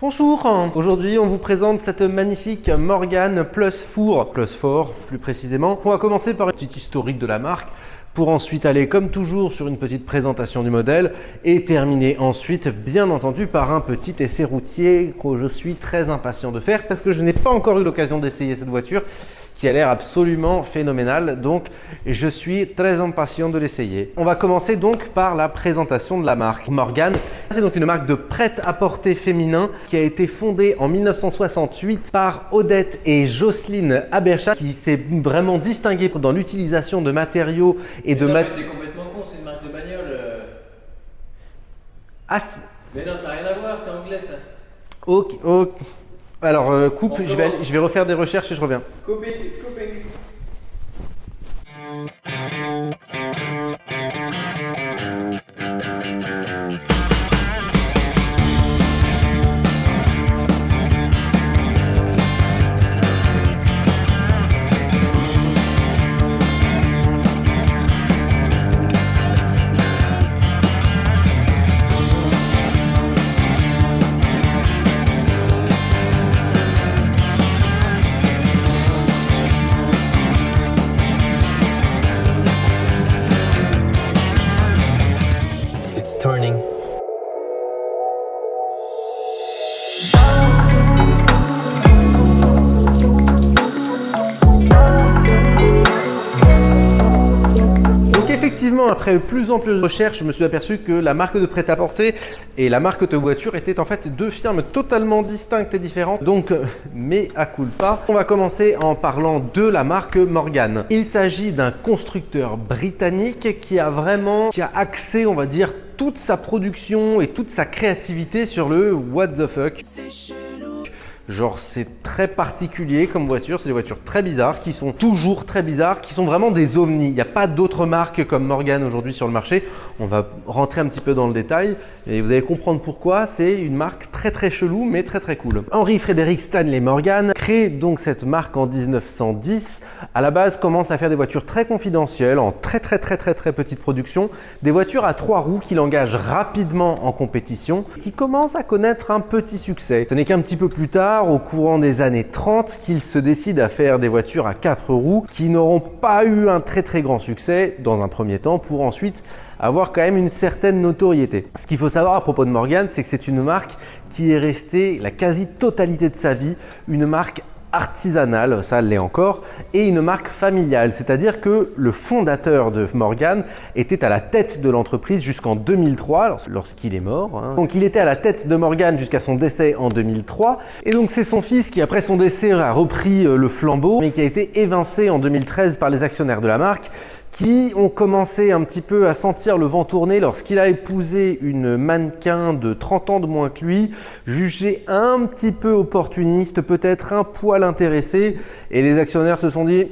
Bonjour, aujourd'hui on vous présente cette magnifique Morgan Plus Four, Plus Four plus précisément. On va commencer par une petite historique de la marque pour ensuite aller comme toujours sur une petite présentation du modèle et terminer ensuite bien entendu par un petit essai routier que je suis très impatient de faire parce que je n'ai pas encore eu l'occasion d'essayer cette voiture qui a l'air absolument phénoménal, donc je suis très impatient de l'essayer. On va commencer donc par la présentation de la marque. Morgan, c'est donc une marque de prêt-à-porter féminin qui a été fondée en 1968 par Odette et Jocelyne Aberchat, qui s'est vraiment distinguée dans l'utilisation de matériaux et de matériaux. T'es complètement con, c'est une marque de bagnole. Ah, mais non, ça n'a rien à voir, c'est anglais ça. Ok, ok. Alors, coupe, je vais refaire des recherches et je reviens. Copy, it's coping. Turning. Donc effectivement, après plus ample recherche, je me suis aperçu que la marque de prêt-à-porter et la marque de voiture étaient en fait deux firmes totalement distinctes et différentes. Donc, mea culpa. On va commencer en parlant de la marque Morgan. Il s'agit d'un constructeur britannique qui a axé, on va dire, toute sa production et toute sa créativité sur le what the fuck. Genre c'est très particulier comme voiture, c'est des voitures très bizarres qui sont toujours très bizarres, qui sont vraiment des ovnis. Il n'y a pas d'autres marques comme Morgan aujourd'hui sur le marché. On va rentrer un petit peu dans le détail et vous allez comprendre pourquoi. C'est une marque très très chelou mais très très cool. Henry Frederick Stanley Morgan crée donc cette marque en 1910. À la base commence à faire des voitures très confidentielles en très petite production. Des voitures à 3 roues qu'il engage rapidement en compétition, qui commencent à connaître un petit succès. Ce n'est qu'un petit peu plus tard, au courant des années 30, qu'il se décide à faire des voitures à 4 roues qui n'auront pas eu un très grand succès dans un premier temps pour ensuite avoir quand même une certaine notoriété. Ce qu'il faut savoir à propos de Morgan, c'est que c'est une marque qui est restée la quasi-totalité de sa vie une marque artisanale, ça l'est encore, et une marque familiale, c'est-à-dire que le fondateur de Morgan était à la tête de l'entreprise jusqu'en 2003, lorsqu'il est mort. Donc il était à la tête de Morgan jusqu'à son décès en 2003, et donc c'est son fils qui après son décès a repris le flambeau, mais qui a été évincé en 2013 par les actionnaires de la marque, qui ont commencé un petit peu à sentir le vent tourner lorsqu'il a épousé une mannequin de 30 ans de moins que lui, jugée un petit peu opportuniste, peut-être un poil intéressé, et les actionnaires se sont dit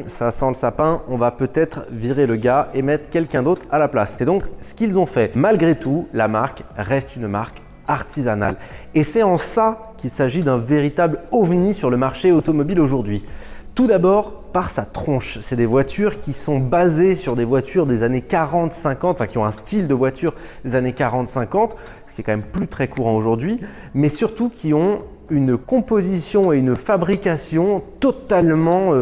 ça sent le sapin, on va peut-être virer le gars et mettre quelqu'un d'autre à la place. C'est donc ce qu'ils ont fait. Malgré tout, la marque reste une marque artisanale. Et c'est en ça qu'il s'agit d'un véritable ovni sur le marché automobile aujourd'hui. Tout d'abord, par sa tronche. C'est des voitures qui sont basées sur des voitures des années 40-50, enfin qui ont un style de voiture des années 40-50, ce qui est quand même plus très courant aujourd'hui, mais surtout qui ont une composition et une fabrication totalement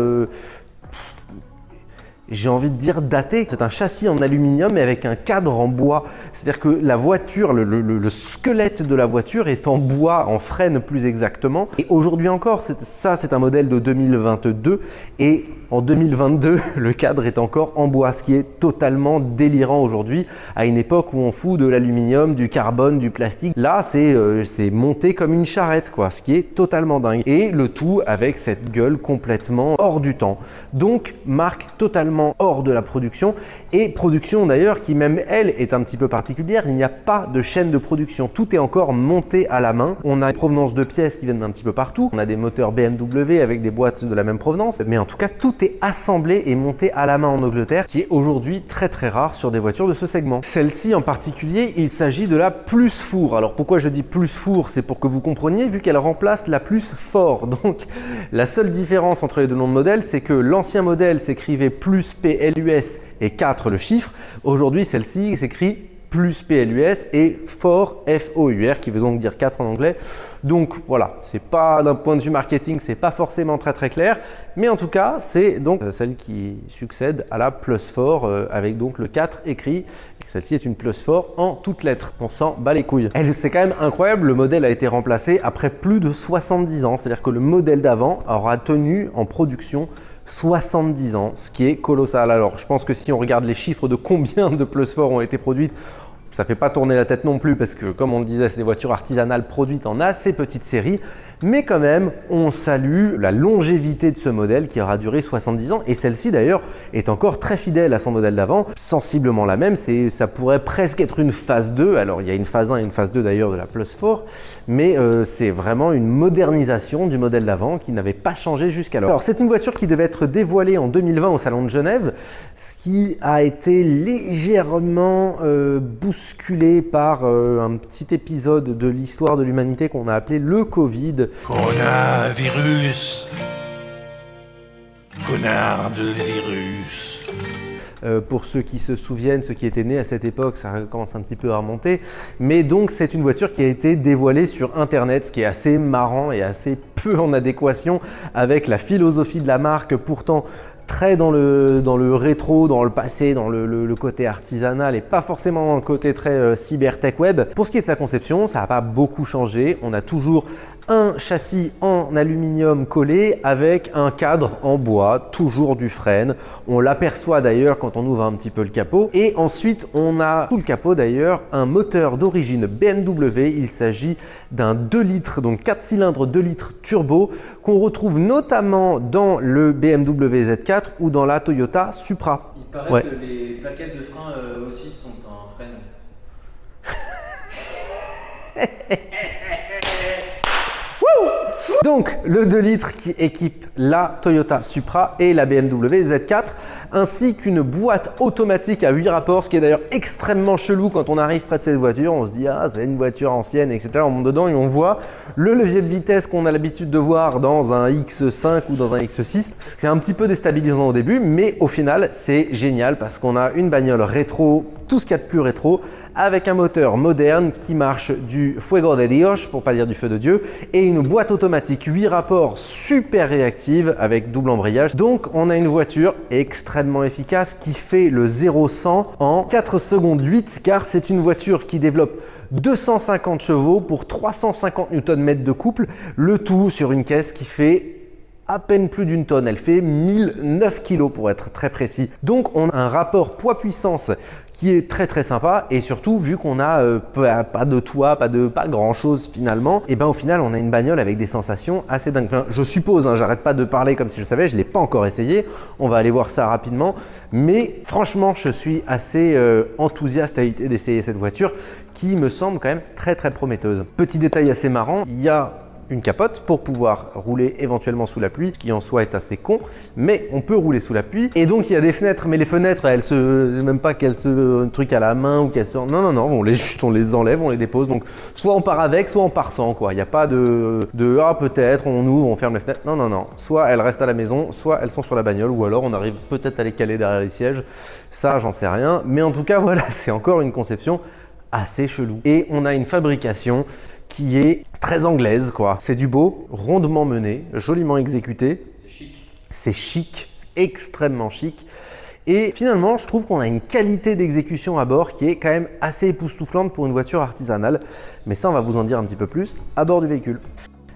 j'ai envie de dire daté. C'est un châssis en aluminium mais avec un cadre en bois. C'est-à-dire que la voiture, le squelette de la voiture est en bois, en frêne plus exactement. Et aujourd'hui encore, c'est un modèle de 2022 et en 2022, le cadre est encore en bois, ce qui est totalement délirant aujourd'hui, à une époque où on fout de l'aluminium, du carbone, du plastique. Là, c'est monté comme une charrette, quoi, ce qui est totalement dingue. Et le tout avec cette gueule complètement hors du temps. Donc, marque totalement hors de la production, et production d'ailleurs qui même elle est un petit peu particulière. Il n'y a pas de chaîne de production, tout est encore monté à la main. On a une provenance de pièces qui viennent d'un petit peu partout. On a des moteurs BMW avec des boîtes de la même provenance, mais en tout cas, tout est assemblé et monté à la main en Angleterre, qui est aujourd'hui très rare sur des voitures de ce segment. Celle-ci en particulier, il s'agit de la Plus Four. Alors pourquoi je dis Plus Four? C'est pour que vous compreniez, vu qu'elle remplace la Plus Fort. Donc la seule différence entre les deux noms de modèle, c'est que l'ancien modèle s'écrivait Plus PLUS et 4 le chiffre. Aujourd'hui, celle-ci s'écrit plus PLUS et FOUR, F-O-U-R, qui veut donc dire 4 en anglais. Donc voilà, c'est pas d'un point de vue marketing, c'est pas forcément très clair, mais en tout cas, c'est donc celle qui succède à la Plus 4 avec donc le 4 écrit. Celle-ci est une Plus 4 en toutes lettres. On s'en bat les couilles. C'est quand même incroyable, le modèle a été remplacé après plus de 70 ans, c'est-à-dire que le modèle d'avant aura tenu en production 70 ans, ce qui est colossal. Alors, je pense que si on regarde les chiffres de combien de Plus 4 ont été produites, ça ne fait pas tourner la tête non plus parce que, comme on le disait, c'est des voitures artisanales produites en assez petite série. Mais quand même, on salue la longévité de ce modèle qui aura duré 70 ans. Et celle-ci, d'ailleurs, est encore très fidèle à son modèle d'avant, sensiblement la même. Ça pourrait presque être une phase 2. Alors, il y a une phase 1 et une phase 2 d'ailleurs de la Plus 4. Mais c'est vraiment une modernisation du modèle d'avant qui n'avait pas changé jusqu'alors. Alors, c'est une voiture qui devait être dévoilée en 2020 au Salon de Genève, ce qui a été légèrement bousculé par un petit épisode de l'histoire de l'humanité qu'on a appelé le Covid. Coronavirus. Connard de virus. Pour ceux qui se souviennent, ceux qui étaient nés à cette époque, ça commence un petit peu à remonter. Mais donc, c'est une voiture qui a été dévoilée sur Internet, ce qui est assez marrant et assez peu en adéquation avec la philosophie de la marque, pourtant très dans le rétro, dans le passé, dans le côté artisanal et pas forcément dans le côté très cyber tech web. Pour ce qui est de sa conception, ça n'a pas beaucoup changé. On a toujours un châssis en aluminium collé avec un cadre en bois, toujours du frêne. On l'aperçoit d'ailleurs quand on ouvre un petit peu le capot. Et ensuite, on a sous le capot d'ailleurs un moteur d'origine BMW. Il s'agit d'un 2 litres, donc 4 cylindres 2 litres turbo qu'on retrouve notamment dans le BMW Z4 ou dans la Toyota Supra. Il paraît que les plaquettes de frein aussi sont en freine. Donc le 2 litres qui équipe la Toyota Supra et la BMW Z4 ainsi qu'une boîte automatique à 8 rapports, ce qui est d'ailleurs extrêmement chelou quand on arrive près de cette voiture. On se dit ah c'est une voiture ancienne etc. On monte dedans et on voit le levier de vitesse qu'on a l'habitude de voir dans un X5 ou dans un X6. C'est un petit peu déstabilisant au début mais au final c'est génial parce qu'on a une bagnole rétro, tout ce qu'il y a de plus rétro, avec un moteur moderne qui marche du fuego de Dios, pour pas dire du feu de Dieu, et une boîte automatique 8 rapports super réactive avec double embrayage. Donc on a une voiture extrêmement efficace qui fait le 0-100 en 4 secondes 8 car c'est une voiture qui développe 250 chevaux pour 350 Nm de couple, le tout sur une caisse qui fait à peine plus d'une tonne, elle fait 1009 kg pour être très précis. Donc on a un rapport poids-puissance qui est très sympa et surtout vu qu'on a pas de toit, pas grand chose finalement, et ben au final on a une bagnole avec des sensations assez dingues. Enfin, je suppose, hein, j'arrête pas de parler comme si je savais, je l'ai pas encore essayé, on va aller voir ça rapidement, mais franchement je suis assez enthousiaste à l'idée d'essayer cette voiture qui me semble quand même très prometteuse. Petit détail assez marrant, il y a une capote pour pouvoir rouler éventuellement sous la pluie, ce qui en soi est assez con, mais on peut rouler sous la pluie. Et donc il y a des fenêtres, mais les fenêtres, elles même pas qu'elles se truc à la main ou qu'elles se, non, on les enlève, on les dépose. Donc soit on part avec, soit on part sans quoi. Il n'y a pas de ah peut-être on ouvre, on ferme les fenêtres. Non. Soit elles restent à la maison, soit elles sont sur la bagnole, ou alors on arrive peut-être à les caler derrière les sièges. Ça, j'en sais rien. Mais en tout cas, voilà, c'est encore une conception assez chelou. Et on a une fabrication qui est très anglaise quoi. C'est du beau, rondement mené, joliment exécuté. C'est chic. C'est chic, extrêmement chic. Et finalement, je trouve qu'on a une qualité d'exécution à bord qui est quand même assez époustouflante pour une voiture artisanale. Mais ça, on va vous en dire un petit peu plus à bord du véhicule.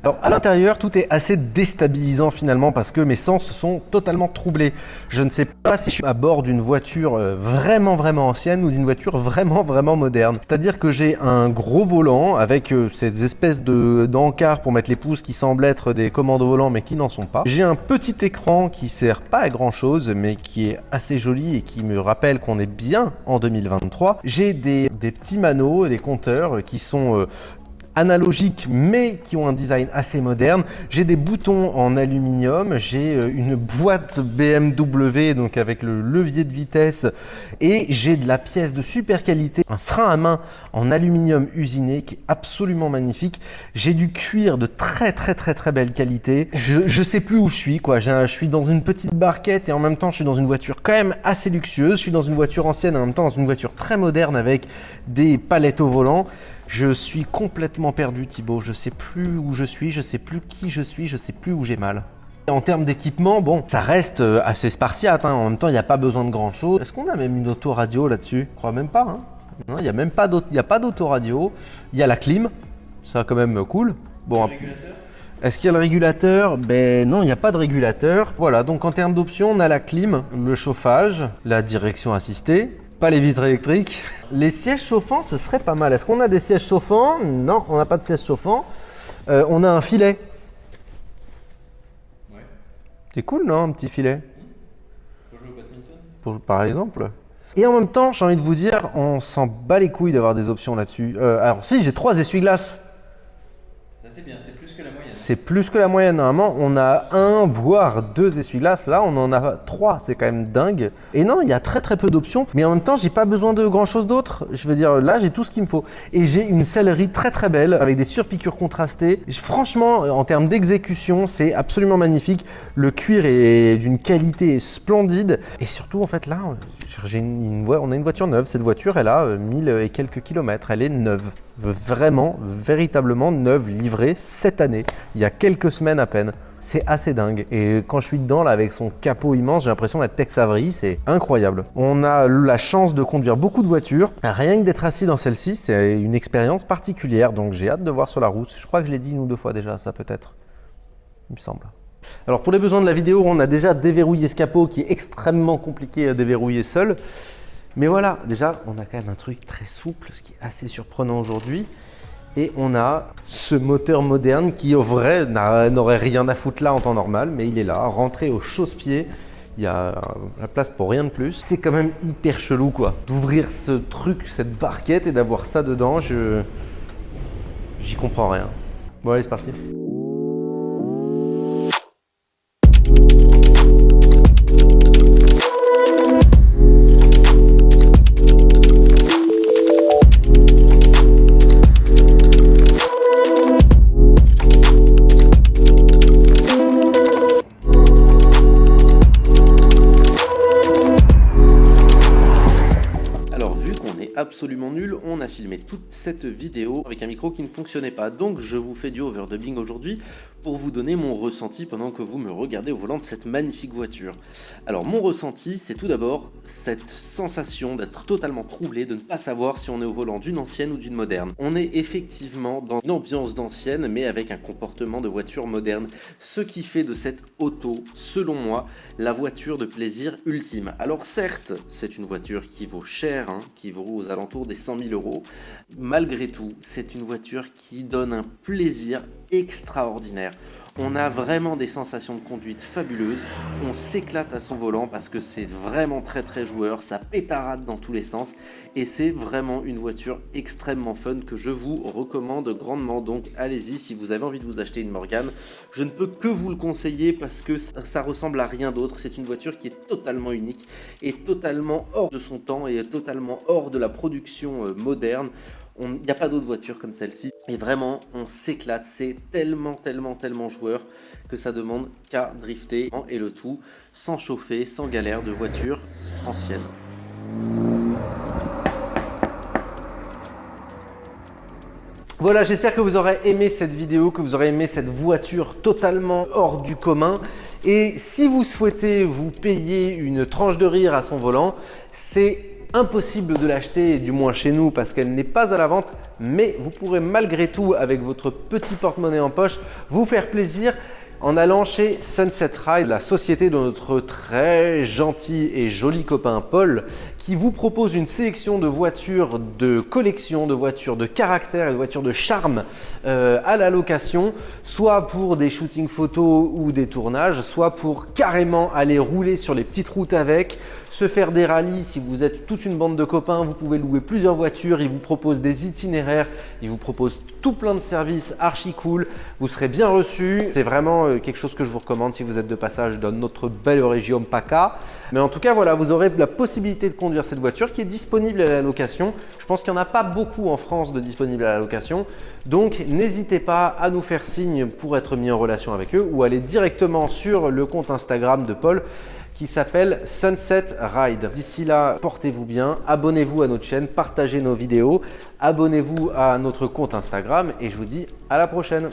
Alors à l'intérieur, tout est assez déstabilisant finalement parce que mes sens sont totalement troublés. Je ne sais pas si je suis à bord d'une voiture vraiment ancienne ou d'une voiture vraiment moderne. C'est-à-dire que j'ai un gros volant avec ces espèces d'encarts pour mettre les pouces qui semblent être des commandes au volant mais qui n'en sont pas. J'ai un petit écran qui sert pas à grand chose mais qui est assez joli et qui me rappelle qu'on est bien en 2023. J'ai des petits manos et des compteurs qui sont analogiques mais qui ont un design assez moderne. J'ai des boutons en aluminium, j'ai une boîte BMW donc avec le levier de vitesse et j'ai de la pièce de super qualité, un frein à main en aluminium usiné qui est absolument magnifique. J'ai du cuir de très belle qualité. Je sais plus où je suis quoi. Je suis dans une petite barquette et en même temps je suis dans une voiture quand même assez luxueuse. Je suis dans une voiture ancienne et en même temps dans une voiture très moderne avec des palettes au volant. Je suis complètement perdu Thibaut, je sais plus où je suis, je sais plus qui je suis, je sais plus où j'ai mal. En termes d'équipement, bon, ça reste assez spartiate, hein. En même temps il n'y a pas besoin de grand chose. Est-ce qu'on a même une autoradio là-dessus? Je crois même pas, hein. Non, il n'y a même pas d'autoradio. Il y a la clim, ça quand même cool. Bon, est-ce qu'il y a le régulateur? Ben non, il n'y a pas de régulateur. Voilà, donc en termes d'options, on a la clim, le chauffage, la direction assistée. Pas les vitres électriques. Les sièges chauffants, ce serait pas mal. Est-ce qu'on a des sièges chauffants? Non, on n'a pas de sièges chauffants. On a un filet. Ouais. C'est cool, non? Un petit filet. Pour jouer au badminton? Par exemple. Et en même temps, j'ai envie de vous dire, on s'en bat les couilles d'avoir des options là-dessus. Alors si, j'ai 3 essuie-glaces. Ça c'est bien, c'est plus que la moyenne. C'est plus que la moyenne. Normalement, on a 1 voire 2 essuie-glaces. Là, on en a 3. C'est quand même dingue. Et non, il y a très peu d'options. Mais en même temps, j'ai pas besoin de grand-chose d'autre. Je veux dire, là, j'ai tout ce qu'il me faut. Et j'ai une sellerie très belle avec des surpiqûres contrastées. Franchement, en termes d'exécution, c'est absolument magnifique. Le cuir est d'une qualité splendide. Et surtout, en fait, là, on a une voiture neuve. Cette voiture, elle a 1000 et quelques kilomètres. Elle est neuve. Vraiment, véritablement neuve, livrée cette année, il y a quelques semaines à peine. C'est assez dingue. Et quand je suis dedans, là, avec son capot immense, j'ai l'impression d'être Tex Avery, c'est incroyable. On a la chance de conduire beaucoup de voitures. Rien que d'être assis dans celle-ci, c'est une expérience particulière. Donc j'ai hâte de voir sur la route. Je crois que je l'ai dit 1 ou 2 fois déjà, ça peut-être. Il me semble. Alors pour les besoins de la vidéo, on a déjà déverrouillé ce capot qui est extrêmement compliqué à déverrouiller seul. Mais voilà, déjà, on a quand même un truc très souple, ce qui est assez surprenant aujourd'hui. Et on a ce moteur moderne qui, au vrai, n'aurait rien à foutre là en temps normal, mais il est là, rentré au chausse-pied. Il y a la place pour rien de plus. C'est quand même hyper chelou, quoi. D'ouvrir ce truc, cette barquette et d'avoir ça dedans, j'y comprends rien. Bon, allez, c'est parti. Absolument nul, on a filmé toute cette vidéo avec un micro qui ne fonctionnait pas, donc je vous fais du overdubbing aujourd'hui pour vous donner mon ressenti pendant que vous me regardez au volant de cette magnifique voiture. Alors mon ressenti, c'est tout d'abord cette sensation d'être totalement troublé, de ne pas savoir si on est au volant d'une ancienne ou d'une moderne. On est effectivement dans une ambiance d'ancienne mais avec un comportement de voiture moderne, ce qui fait de cette auto, selon moi, la voiture de plaisir ultime. Alors certes, c'est une voiture qui vaut cher, qui vaut aux alentours des 100 000 €. Malgré tout, c'est une voiture qui donne un plaisir extraordinaire. On a vraiment des sensations de conduite fabuleuses, on s'éclate à son volant parce que c'est vraiment très joueur, ça pétarade dans tous les sens et c'est vraiment une voiture extrêmement fun que je vous recommande grandement. Donc allez-y si vous avez envie de vous acheter une Morgane, je ne peux que vous le conseiller parce que ça ressemble à rien d'autre. C'est une voiture qui est totalement unique et totalement hors de son temps et totalement hors de la production moderne. Il n'y a pas d'autre voiture comme celle-ci et vraiment on s'éclate, c'est tellement joueur que ça demande qu'à drifter et le tout sans chauffer, sans galère de voiture ancienne. Voilà, j'espère que vous aurez aimé cette vidéo, que vous aurez aimé cette voiture totalement hors du commun. Et si vous souhaitez vous payer une tranche de rire à son volant, c'est impossible de l'acheter, du moins chez nous, parce qu'elle n'est pas à la vente. Mais vous pourrez malgré tout, avec votre petit porte-monnaie en poche, vous faire plaisir en allant chez Sunset Ride, la société de notre très gentil et joli copain Paul, qui vous propose une sélection de voitures de collection, de voitures de caractère et de voitures de charme à la location, soit pour des shootings photos ou des tournages, soit pour carrément aller rouler sur les petites routes avec, se faire des rallyes. Si vous êtes toute une bande de copains, vous pouvez louer plusieurs voitures. Ils vous proposent des itinéraires, ils vous proposent tout plein de services archi cool. Vous serez bien reçus. C'est vraiment quelque chose que je vous recommande si vous êtes de passage dans notre belle région PACA. Mais en tout cas, voilà, vous aurez la possibilité de conduire cette voiture qui est disponible à la location. Je pense qu'il n'y en a pas beaucoup en France de disponibles à la location. Donc, n'hésitez pas à nous faire signe pour être mis en relation avec eux ou aller directement sur le compte Instagram de Paul qui s'appelle Sunset Ride. D'ici là, portez-vous bien, abonnez-vous à notre chaîne, partagez nos vidéos, abonnez-vous à notre compte Instagram et je vous dis à la prochaine.